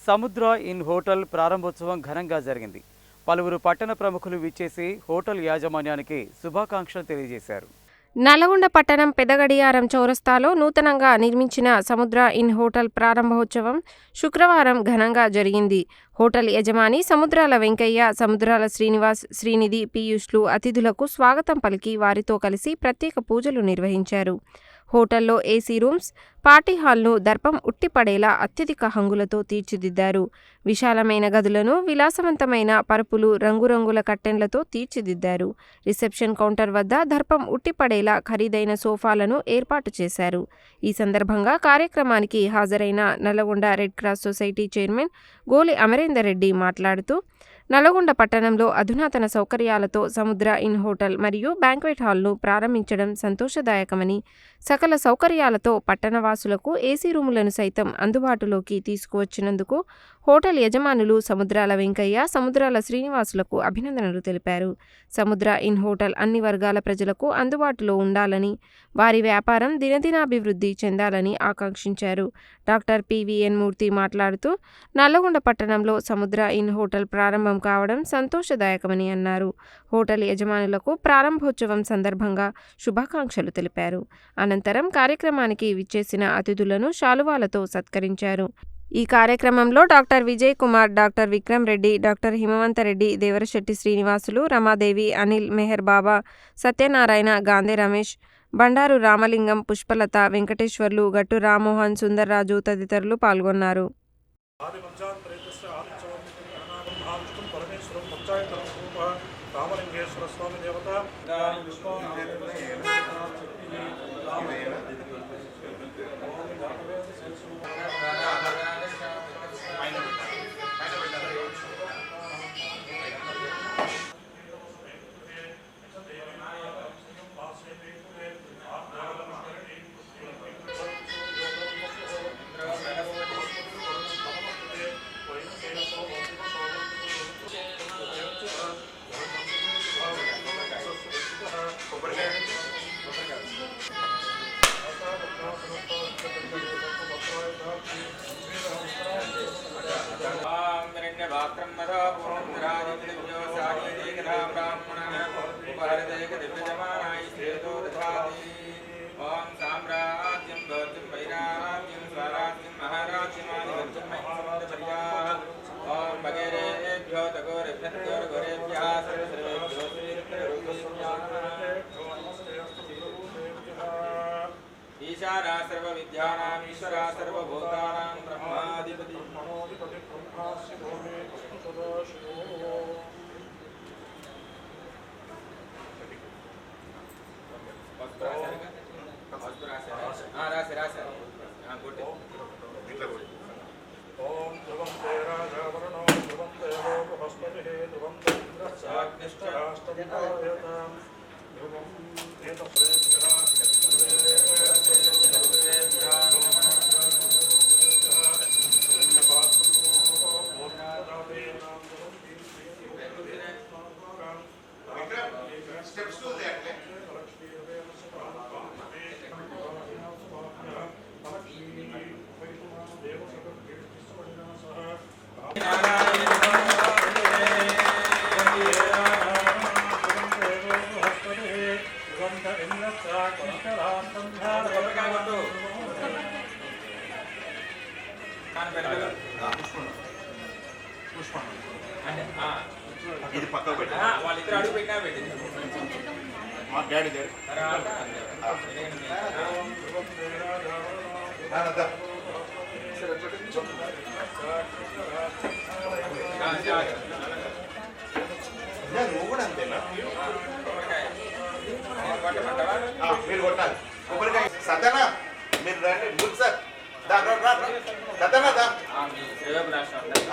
సముద్ర in hotel ప్రారంభోత్సవం ఘనంగా జరిగింది. పలువురు పట్టణ ప్రముఖులు విచ్చేసి హోటల్ యాజమాన్యానికి శుభాకాంక్షలు తెలియజేశారు. నల్గొండ పట్టణం పెదగడియారం చౌరస్తాలో నూతనంగా నిర్మించిన సముద్ర ఇన్ హోటల్ ప్రారంభోత్సవం శుక్రవారం ఘనంగా జరిగింది. హోటల్ యజమాని సముద్రాల వెంకయ్య, సముద్రాల శ్రీనివాస్, శ్రీనిధి, పీయూష్లు అతిథులకు స్వాగతం పలికి వారితో కలిసి ప్రత్యేక పూజలు నిర్వహించారు. హోటల్లో ఏసీ రూమ్స్, పార్టీ హాల్ను దర్పం ఉట్టిపడేలా అత్యధిక హంగులతో తీర్చిదిద్దారు. విశాలమైన గదులను విలాసవంతమైన పరుపులు, రంగురంగుల కర్టెన్లతో తీర్చిదిద్దారు. రిసెప్షన్ కౌంటర్ వద్ద దర్పం ఉట్టిపడేలా ఖరీదైన సోఫాలను ఏర్పాటు చేశారు. ఈ సందర్భంగా కార్యక్రమానికి హాజరైన Nalgonda red cross society chairman గోలి అమరేందర్ రెడ్డి మాట్లాడుతూ, నల్గొండ పట్టణంలో అధునాతన సౌకర్యాలతో సముద్ర ఇన్ హోటల్ మరియు బ్యాంక్వెట్ హాల్ను ప్రారంభించడం సంతోషదాయకమని, సకల సౌకర్యాలతో పట్టణవాసులకు ఏసీ రూములను సైతం అందుబాటులోకి తీసుకువచ్చినందుకు హోటల్ యజమానులు సముద్రాల వెంకయ్య, సముద్రాల శ్రీనివాసులకు అభినందనలు తెలిపారు. సముద్ర ఇన్ హోటల్ అన్ని వర్గాల ప్రజలకు అందుబాటులో ఉండాలని, వారి వ్యాపారం దినదినాభివృద్ధి చెందాలని ఆకాంక్షించారు. డాక్టర్ పివిఎన్ మూర్తి మాట్లాడుతూ, నల్గొండ పట్టణంలో సముద్ర ఇన్ హోటల్ ప్రారంభం కావడం సంతోషదాయకమని అన్నారు. హోటల్ యజమానులకు ప్రారంభోత్సవం సందర్భంగా శుభాకాంక్షలు తెలిపారు. అనంతరం కార్యక్రమానికి విచ్చేసిన అతిథులను శాలువాలతో సత్కరించారు. ఈ కార్యక్రమంలో doctor Vijay Kumar, doctor Vikram Reddy, doctor Himavanthareddy, Devarasetty Srinivasulu, Ramadevi, Anil, Meher Baba, Satyanarayana, Gandhi Ramesh, Bandaru Ramalingam, Pushpalatha, Venkateswarlu, Gattu Rammohan, Sundarraju తదితరులు పాల్గొన్నారు. రామలింగేశ్వర స్వామి దేవత ఈశానా సర్వ విద్యానాం ఈశ్వరా సర్వభూతానాం బ్రహ్మాధిపతి మనోధిపతి బ్రహ్మాస్య భూమి సదాశివో. ఓం ధ్రువం తే రాజావరణో ధ్రువం దేవో బృహస్పతిః ధ్రువం ఇంద్రశ్చాగ్నిశ్చరాష్టమితాం ధ్రువం ఏతప్రేత్యః ఇది పక్కకు పెట్టి వాళ్ళిద్దరు అడుగు పెట్టినా పెట్టింది మా డాడీ దగ్గర నువ్వు కూడా అంతేనా? మీరు కొట్టాలి కొబ్బరికాయ. సతనా మీరు రండి గుడ్ సార్.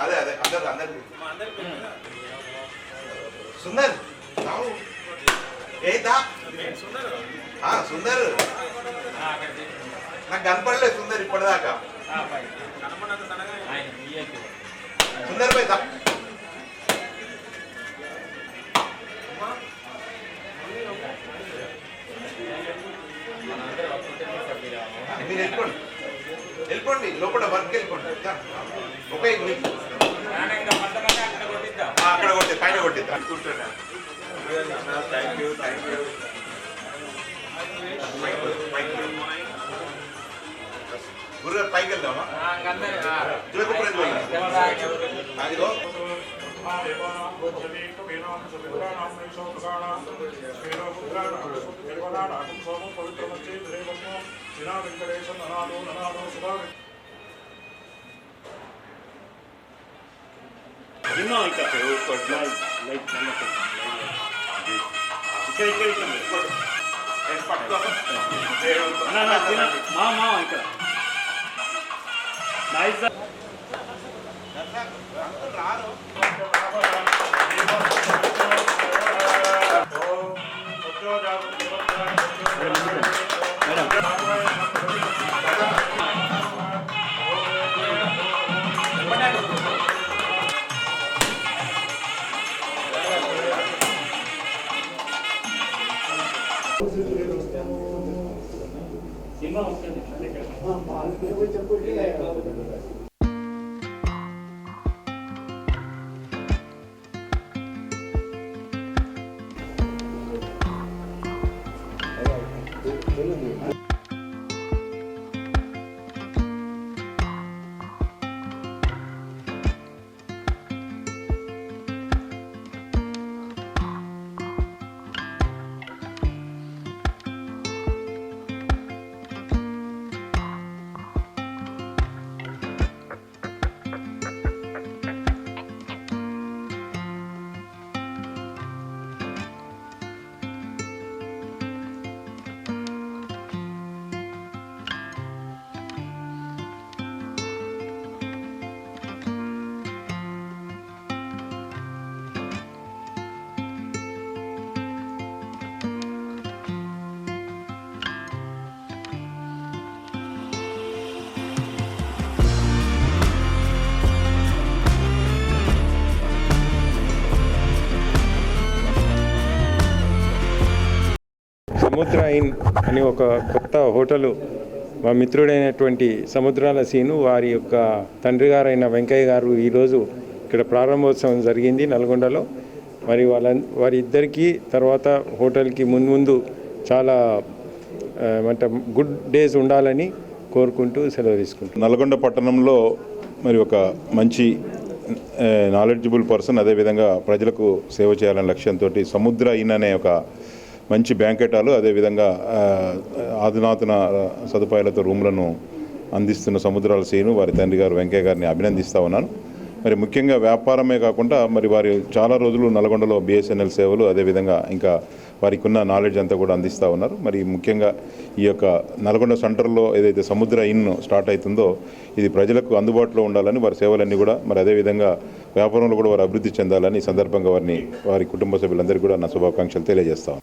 అదే అదే అందరికి సుందర్ ఏదా సుందర్ నాకు కనపడలేదు సుందర్ ఇప్పటిదాకా. సుందర్ పోయి మీరు వెళ్ళిపోండి లోపల వర్క్ వెళ్ళిపోండి. ఓకే కొట్టిద్దాం అనుకుంటున్నా. Thank you. గురుగారు పైకి వెళ్దామా? అదిగో సముద్ర ఇన్ అని ఒక కొత్త హోటలు మా మిత్రుడైనటువంటి సముద్రాల సీను వారి యొక్క తండ్రి గారైన వెంకయ్య గారు ఈరోజు ఇక్కడ ప్రారంభోత్సవం జరిగింది నల్గొండలో. మరి వారిద్దరికీ తర్వాత హోటల్కి ముందు చాలా అంటే గుడ్ డేస్ ఉండాలని కోరుకుంటూ సెలవు తీసుకుంటాం. నల్గొండ పట్టణంలో మరి ఒక మంచి నాలెడ్జబుల్ పర్సన్, అదేవిధంగా ప్రజలకు సేవ చేయాలనే లక్ష్యంతో సముద్ర ఇన్ అనే ఒక మంచి బ్యాంకెట్ హాలు, అదేవిధంగా ఆధునాతన సదుపాయాలతో రూమ్లను అందిస్తున్న సముద్రాల సీను వారి తండ్రి గారు వెంకయ్య గారిని అభినందిస్తూ ఉన్నాను. మరి ముఖ్యంగా వ్యాపారమే కాకుండా మరి వారి చాలా రోజులు నల్గొండలో బిఎస్ఎన్ఎల్ సేవలు, అదేవిధంగా ఇంకా వారికి ఉన్న నాలెడ్జ్ అంతా కూడా అందిస్తూ ఉన్నారు. మరి ముఖ్యంగా ఈ యొక్క నల్గొండ సెంటర్లో ఏదైతే సముద్ర ఇన్ స్టార్ట్ అవుతుందో ఇది ప్రజలకు అందుబాటులో ఉండాలని వారి సేవలన్నీ కూడా మరి అదేవిధంగా వ్యాపారంలో కూడా వారు అభివృద్ధి చెందాలని ఈ సందర్భంగా వారి కుటుంబ సభ్యులందరికీ కూడా నా శుభాకాంక్షలు తెలియజేస్తాను.